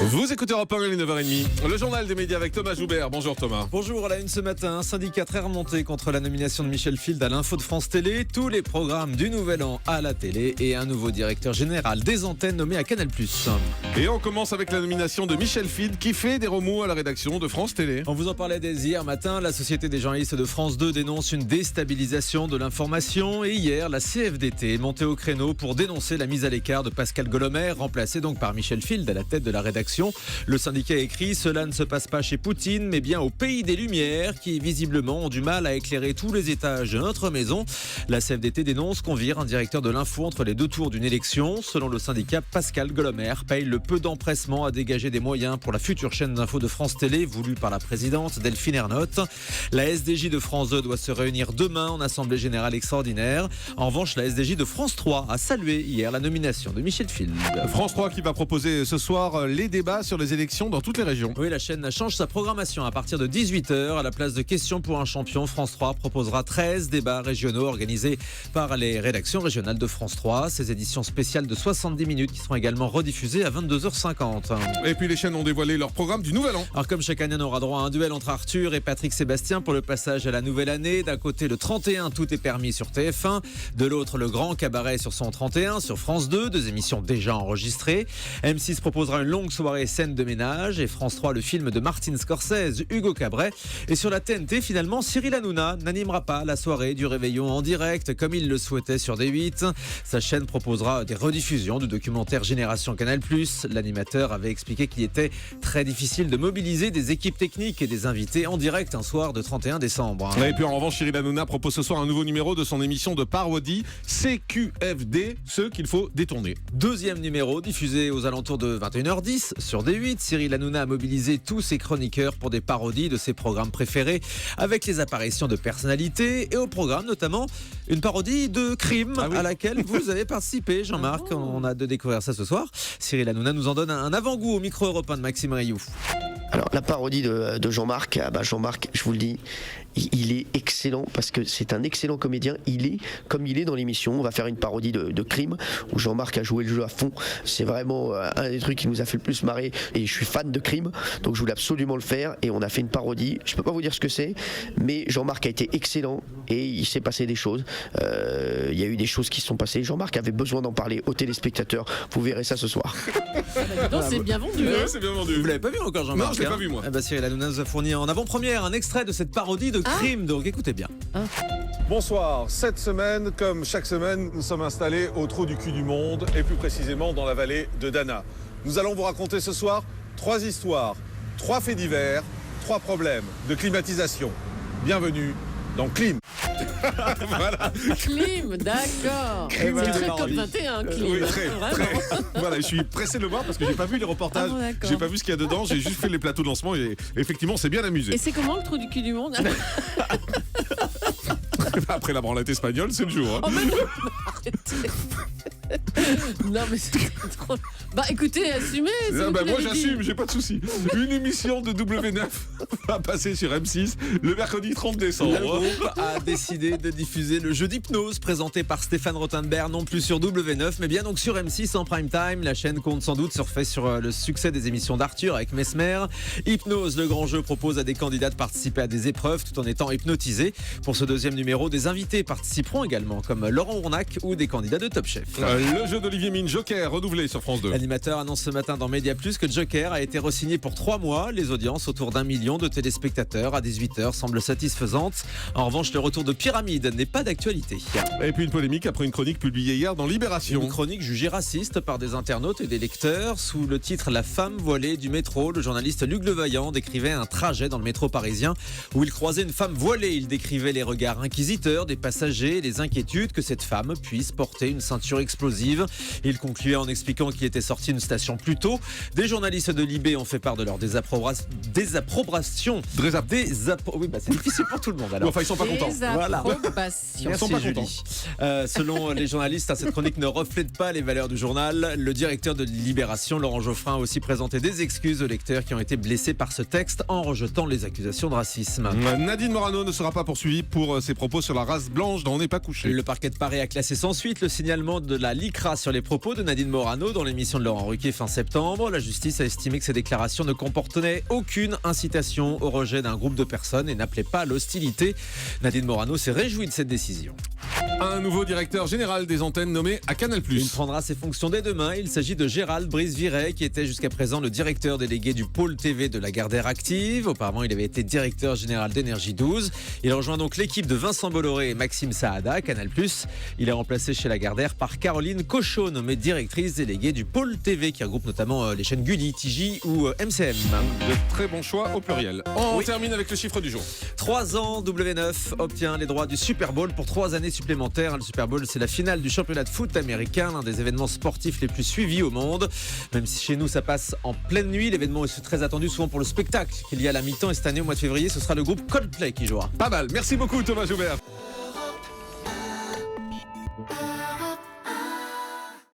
Vous écoutez Europe 1, il est 9h30. Le journal des médias avec Thomas Joubert. Bonjour Thomas. Bonjour, à la une ce matin, un syndicat très remonté contre la nomination de Michel Field à l'info de France Télé, tous les programmes du Nouvel An à la télé et un nouveau directeur général des antennes nommé à Canal+. Et on commence avec la nomination de Michel Field qui fait des remous à la rédaction de France Télé. On vous en parlait dès hier matin, la Société des journalistes de France 2 dénonce une déstabilisation de l'information et hier, la CFDT est montée au créneau pour dénoncer la mise à l'écart de Pascal Golomer, remplacé donc par Michel Field à la tête de la rédaction. Le syndicat écrit « Cela ne se passe pas chez Poutine, mais bien au pays des Lumières, qui visiblement ont du mal à éclairer tous les étages de notre maison ». La CFDT dénonce qu'on vire un directeur de l'info entre les deux tours d'une élection. Selon le syndicat, Pascal Golomer paye le peu d'empressement à dégager des moyens pour la future chaîne d'info de France Télé, voulue par la présidente Delphine Ernotte. La SDJ de France 2 doit se réunir demain en assemblée générale extraordinaire. En revanche, la SDJ de France 3 a salué hier la nomination de Michel Field. France 3 qui va proposer ce soir les débats sur les élections dans toutes les régions. Oui, la chaîne change sa programmation à partir de 18h. À la place de questions pour un champion, France 3 proposera 13 débats régionaux organisés par les rédactions régionales de France 3. Ces éditions spéciales de 70 minutes qui seront également rediffusées à 22h50. Et puis les chaînes ont dévoilé leur programme du Nouvel An. Alors comme chaque année, on aura droit à un duel entre Arthur et Patrick Sébastien pour le passage à la nouvelle année. D'un côté, le 31, tout est permis sur TF1. De l'autre, le grand cabaret sur son 31 sur France 2. Deux émissions déjà enregistrées. M6 proposera une longue soirée scène de ménage et France 3 le film de Martin Scorsese, Hugo Cabret. Et sur la TNT, finalement, Cyril Hanouna n'animera pas la soirée du réveillon en direct comme il le souhaitait sur D8. Sa chaîne proposera des rediffusions du documentaire Génération Canal+. L'animateur avait expliqué qu'il était très difficile de mobiliser des équipes techniques et des invités en direct un soir de 31 décembre. Et puis en revanche, Cyril Hanouna propose ce soir un nouveau numéro de son émission de parodie CQFD, ceux qu'il faut détourner. Deuxième numéro diffusé aux alentours de 21h10 sur D8. Cyril Hanouna a mobilisé tous ses chroniqueurs pour des parodies de ses programmes préférés avec les apparitions de personnalités et au programme notamment une parodie de Crime à laquelle vous avez participé, Jean-Marc. On a hâte de découvrir ça ce soir. Cyril Hanouna nous en donne un avant-goût au micro européen de Maxime Rioux. Alors la parodie de Jean-Marc, Jean-Marc, je vous le dis, il est excellent parce que c'est un excellent comédien. Il est comme il est dans l'émission. On va faire une parodie de Crime où Jean-Marc a joué le jeu à fond. C'est vraiment un des trucs qui nous a fait le plus marrer et je suis fan de Crime, donc je voulais absolument le faire et on a fait une parodie. Je peux pas vous dire ce que c'est, mais Jean-Marc a été excellent et il s'est passé des choses. Il y a eu des choses qui se sont passées. Jean-Marc avait besoin d'en parler aux téléspectateurs. Vous verrez ça ce soir. Non, c'est bien vendu. Ouais, c'est bien vendu. Vous l'avez pas vu encore, Jean-Marc? Non, je l'ai pas vu moi. Cyril Hanouna nous a fourni en avant-première un extrait de cette parodie de Crime, donc écoutez bien. Bonsoir, cette semaine, comme chaque semaine, nous sommes installés au trou du cul du monde et plus précisément dans la vallée de Dana. Nous allons vous raconter ce soir 3 histoires, 3 faits divers, 3 problèmes de climatisation. Bienvenue dans Clim. Voilà. Clim, d'accord. Et C'est voilà, très parodie. COP21, Clim. Oui, Vraiment. Voilà, je suis pressé de le voir parce que j'ai pas vu les reportages, Ah bon, d'accord. j'ai pas vu ce qu'il y a dedans, j'ai juste fait les plateaux de lancement et effectivement c'est bien amusé. Et c'est comment le trou du cul du monde? Après la branlette espagnole, c'est le jour. Hein. Oh mais non, arrêtez. Non mais c'était trop... Bah écoutez, assumez. c'est vous Moi qui l'avez j'assume, dit. j'ai pas de souci. Une émission de W9 va passer sur M6 le mercredi 30 Le décembre. groupe a décidé de diffuser le jeu d'hypnose présenté par Stéphane Rothenberg, non plus sur W9, mais bien donc sur M6 en prime time. La chaîne compte sans doute surfer sur le succès des émissions d'Arthur avec Mesmer. Hypnose, le grand jeu, propose à des candidats de participer à des épreuves tout en étant hypnotisés. Pour ce deuxième numéro, des invités participeront également, comme Laurent Ournac ou des candidats de Top Chef. Le jeu d'Olivier Mine, Joker, renouvelé sur France 2. L'animateur annonce ce matin dans Média Plus que Joker a été re-signé pour 3 mois. Les audiences autour d'1 million de téléspectateurs à 18h semblent satisfaisantes. En revanche, le retour de Pyramide n'est pas d'actualité. Et puis une polémique après une chronique publiée hier dans Libération. Une chronique jugée raciste par des internautes et des lecteurs. Sous le titre La femme voilée du métro, le journaliste Luc Levaillant décrivait un trajet dans le métro parisien où il croisait une femme voilée. Il décrivait les regards inquisiteurs des passagers et les inquiétudes que cette femme puisse porter une ceinture explosive. Il concluait en expliquant qu'il était sorti d'une station plus tôt. Des journalistes de Libé ont fait part de leur désapprobation. Oui, c'est difficile pour tout le monde alors. Enfin, ils sont pas contents. Désapprobation. Ils sont pas contents. Selon les journalistes, cette chronique ne reflète pas les valeurs du journal. Le directeur de Libération, Laurent Geoffrin, a aussi présenté des excuses aux lecteurs qui ont été blessés par ce texte en rejetant les accusations de racisme. Nadine Morano ne sera pas poursuivie pour ses propos sur la race blanche dont on n'est pas couché. Le parquet de Paris a classé sans suite le signalement de la LICRA reviendra sur les propos de Nadine Morano dans l'émission de Laurent Ruquier fin septembre. La justice a estimé que ces déclarations ne comportaient aucune incitation au rejet d'un groupe de personnes et n'appelaient pas à l'hostilité. Nadine Morano s'est réjouie de cette décision. Un nouveau directeur général des antennes nommé à Canal+. Il prendra ses fonctions dès demain. Il s'agit de Gérald Brice-Viret, qui était jusqu'à présent le directeur délégué du pôle TV de Lagardère Active. Auparavant, il avait été directeur général d'Énergie 12. Il rejoint donc l'équipe de Vincent Bolloré et Maxime Saada à Canal+. Il est remplacé chez Lagardère par Caroline Cochot, nommée directrice déléguée du pôle TV, qui regroupe notamment les chaînes Gulli, TJ ou MCM. De très bons choix au pluriel. On termine avec le chiffre du jour. 3 ans, W9 obtient les droits du Super Bowl pour 3 années supplémentaires. Le Super Bowl, c'est la finale du championnat de foot américain, l'un des événements sportifs les plus suivis au monde. Même si chez nous, ça passe en pleine nuit, l'événement est très attendu souvent pour le spectacle qu'il y a à la mi-temps. Et cette année, au mois de février, ce sera le groupe Coldplay qui jouera. Pas mal. Merci beaucoup, Thomas Joubert.